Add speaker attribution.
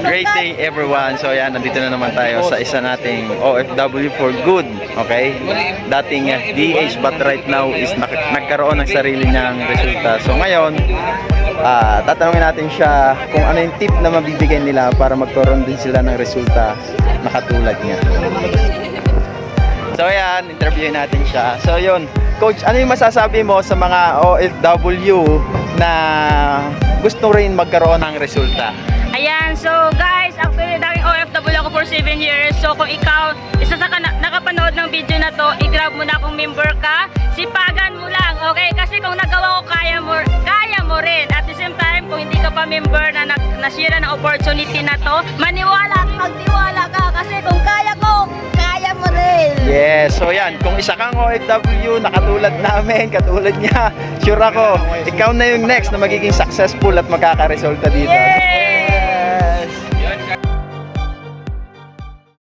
Speaker 1: Great day everyone. So ayan, nandito na naman tayo sa isa nating OFW for good. Okay? Dating DH but right now is nagkaroon ng sarili niyang resulta. So ngayon, tatanungin natin siya kung ano yung tip na mabibigay nila para magkaroon din sila ng resulta na katulad niya. So ayan, interviewin natin siya. So yun, Coach, ano yung masasabi mo sa mga OFW na gusto rin magkaroon ng resulta?
Speaker 2: Ayan, so guys, actually dating OFW ako for 7 years. So kung ikaw, isa sa nakapanood ng video na to, i-grab mo na kung member ka, sipagan mo lang, okay? Kasi kung nagawa ko, kaya mo rin. At the same time, kung hindi ka pa member na nasira ng opportunity na to, maniwala at magtiwala ka. Kasi kung kaya ko, kaya mo rin.
Speaker 1: Yes, so yan, kung isa kang OFW na katulad namin, katulad niya, sure ako, ikaw na yung next na magiging successful at magkakaresulta dito.
Speaker 2: Yay!